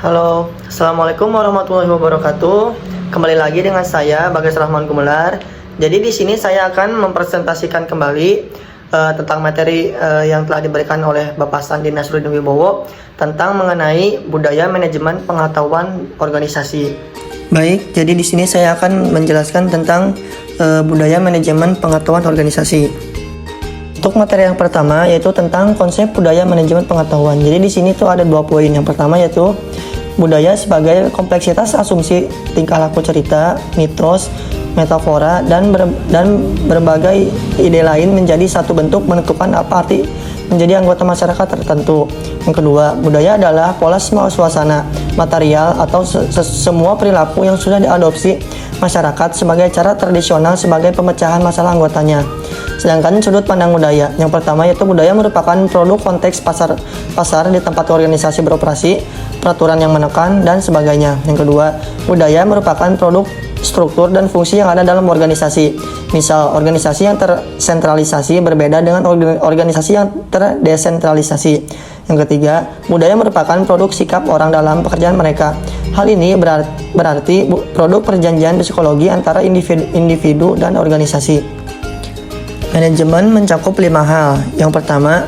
Halo, Assalamualaikum warahmatullahi wabarakatuh. Kembali lagi dengan saya Bagas Rahman Gumelar. Jadi di sini saya akan mempresentasikan kembali tentang materi yang telah diberikan oleh Bapak Sandi Nasruddin Wibowo tentang mengenai budaya manajemen pengetahuan organisasi. Baik, jadi di sini saya akan menjelaskan tentang budaya manajemen pengetahuan organisasi. Untuk materi yang pertama yaitu tentang konsep budaya manajemen pengetahuan. Jadi di sini tuh ada 2 poin. Yang pertama yaitu budaya sebagai kompleksitas asumsi, tingkah laku cerita, mitos, metafora, dan berbagai ide lain menjadi satu bentuk menentukan apa arti menjadi anggota masyarakat tertentu. Yang kedua, budaya adalah pola suasana, material, atau semua perilaku yang sudah diadopsi masyarakat sebagai cara tradisional sebagai pemecahan masalah anggotanya. Sedangkan sudut pandang budaya, yang pertama yaitu budaya merupakan produk konteks pasar di tempat organisasi beroperasi, peraturan yang menekan, dan sebagainya. Yang kedua, budaya merupakan produk struktur dan fungsi yang ada dalam organisasi. Misal, organisasi yang tersentralisasi berbeda dengan organisasi yang terdesentralisasi. Yang ketiga, budaya merupakan produk sikap orang dalam pekerjaan mereka. Hal ini berarti produk perjanjian psikologi antara individu dan organisasi. Manajemen mencakup 5 hal. Yang pertama,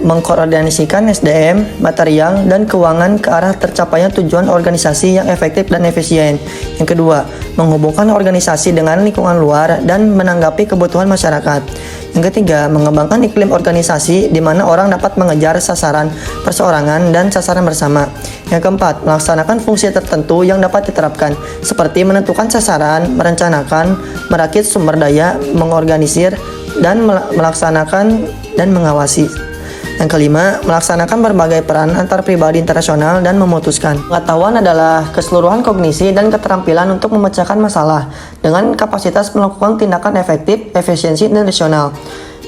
mengkoordinasikan SDM, material, dan keuangan ke arah tercapainya tujuan organisasi yang efektif dan efisien. Yang kedua, menghubungkan organisasi dengan lingkungan luar dan menanggapi kebutuhan masyarakat. Yang ketiga, mengembangkan iklim organisasi di mana orang dapat mengejar sasaran perseorangan dan sasaran bersama. Yang keempat, melaksanakan fungsi tertentu yang dapat diterapkan, seperti menentukan sasaran, merencanakan, merakit sumber daya, mengorganisir, dan melaksanakan dan mengawasi. Yang kelima, melaksanakan berbagai peran antar pribadi internasional dan memutuskan. Pengetahuan adalah keseluruhan kognisi dan keterampilan untuk memecahkan masalah dengan kapasitas melakukan tindakan efektif, efisiensi, dan rasional.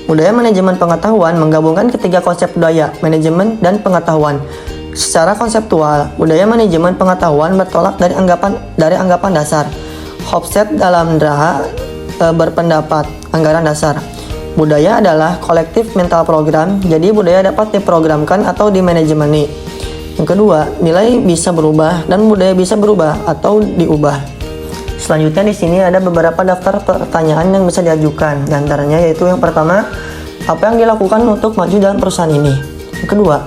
Budaya manajemen pengetahuan menggabungkan ketiga konsep budaya, manajemen, dan pengetahuan. Secara konseptual, budaya manajemen pengetahuan bertolak dari anggapan dasar. Hofstede dalam Draha berpendapat anggaran dasar. Budaya adalah kolektif mental program, jadi budaya dapat diprogramkan atau dimanajemeni. Yang kedua, nilai bisa berubah dan budaya bisa berubah atau diubah. Selanjutnya di sini ada beberapa daftar pertanyaan yang bisa diajukan. Di antaranya yaitu yang pertama, apa yang dilakukan untuk maju dalam perusahaan ini? Yang kedua,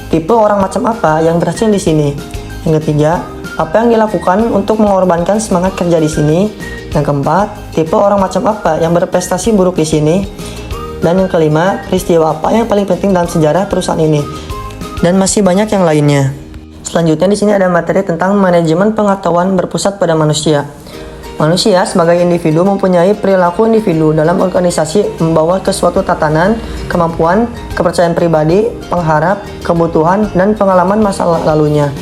tipe orang macam apa yang berhasil di sini? Yang ketiga, apa yang dilakukan untuk mengorbankan semangat kerja di sini? Yang keempat, tipe orang macam apa yang berprestasi buruk di sini? Dan yang kelima, peristiwa apa yang paling penting dalam sejarah perusahaan ini? Dan masih banyak yang lainnya. Selanjutnya di sini ada materi tentang manajemen pengetahuan berpusat pada manusia. Manusia sebagai individu mempunyai perilaku individu dalam organisasi membawa ke suatu tatanan, kemampuan, kepercayaan pribadi, pengharap, kebutuhan, dan pengalaman masa lalunya.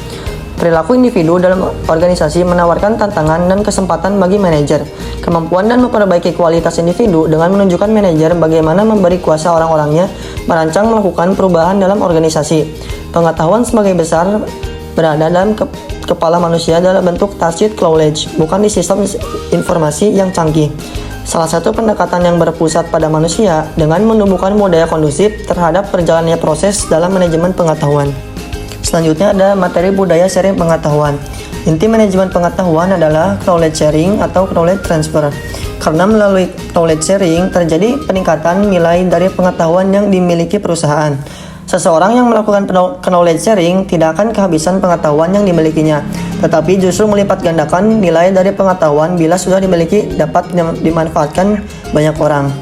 Perilaku individu dalam organisasi menawarkan tantangan dan kesempatan bagi manajer. Kemampuan dan memperbaiki kualitas individu dengan menunjukkan manajer bagaimana memberi kuasa orang-orangnya merancang melakukan perubahan dalam organisasi. Pengetahuan sebagai besar berada dalam kepala manusia dalam bentuk tacit knowledge, bukan di sistem informasi yang canggih. Salah satu pendekatan yang berpusat pada manusia dengan menumbuhkan budaya kondusif terhadap berjalannya proses dalam manajemen pengetahuan. Selanjutnya ada materi budaya sharing pengetahuan. Inti manajemen pengetahuan adalah knowledge sharing atau knowledge transfer. Karena melalui knowledge sharing terjadi peningkatan nilai dari pengetahuan yang dimiliki perusahaan. Seseorang yang melakukan knowledge sharing tidak akan kehabisan pengetahuan yang dimilikinya, tetapi justru melipat gandakan nilai dari pengetahuan bila sudah dimiliki dapat dimanfaatkan banyak orang.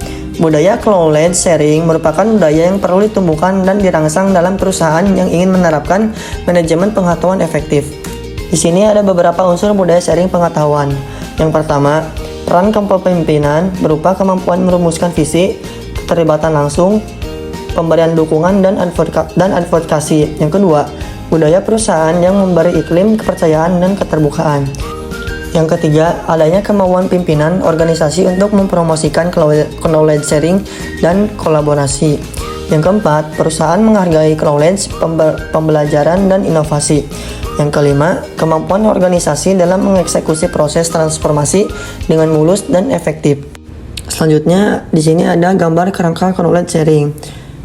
Budaya knowledge sharing merupakan budaya yang perlu ditumbuhkan dan dirangsang dalam perusahaan yang ingin menerapkan manajemen pengetahuan efektif. Di sini ada beberapa unsur budaya sharing pengetahuan. Yang pertama, peran kepemimpinan berupa kemampuan merumuskan visi, keterlibatan langsung, pemberian dukungan, dan advokasi. Yang kedua, budaya perusahaan yang memberi iklim kepercayaan dan keterbukaan. Yang ketiga, adanya kemauan pimpinan organisasi untuk mempromosikan knowledge sharing dan kolaborasi. Yang keempat, perusahaan menghargai knowledge, pembelajaran, dan inovasi. Yang kelima, kemampuan organisasi dalam mengeksekusi proses transformasi dengan mulus dan efektif. Selanjutnya, di sini ada gambar kerangka knowledge sharing.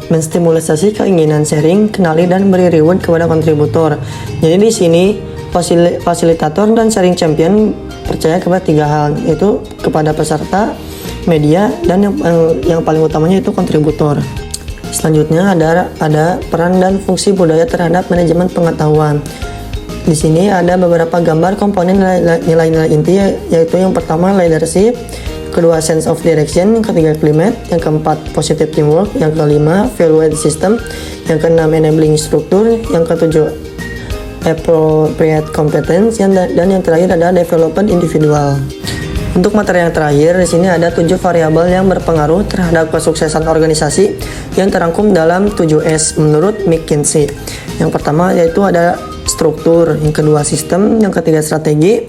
menstimulasi keinginan sharing, kenali dan beri reward kepada kontributor. Jadi di sini fasilitator dan sharing champion percaya kepada 3 hal, yaitu kepada peserta, media, dan yang paling utamanya itu kontributor. Selanjutnya ada peran dan fungsi budaya terhadap manajemen pengetahuan. Di sini ada beberapa gambar komponen nilai-nilai inti, yaitu yang pertama leadership, kedua sense of direction, yang ketiga climate, yang keempat positive teamwork, yang kelima value system, yang keenam enabling structure, yang ketujuh appropriate competence, dan yang terakhir ada development individual. Untuk materi yang terakhir, di sini ada 7 variabel yang berpengaruh terhadap kesuksesan organisasi yang terangkum dalam 7S menurut McKinsey. Yang pertama yaitu ada struktur, yang kedua sistem, yang ketiga strategi,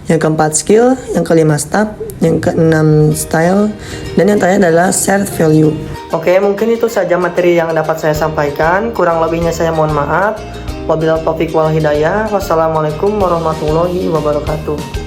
yang keempat skill, yang kelima staff, yang keenam style, dan yang terakhir adalah shared value. Oke, mungkin itu saja materi yang dapat saya sampaikan. Kurang lebihnya saya mohon maaf. Wabillahi taufiq wal hidayah. Wassalamualaikum warahmatullahi wabarakatuh.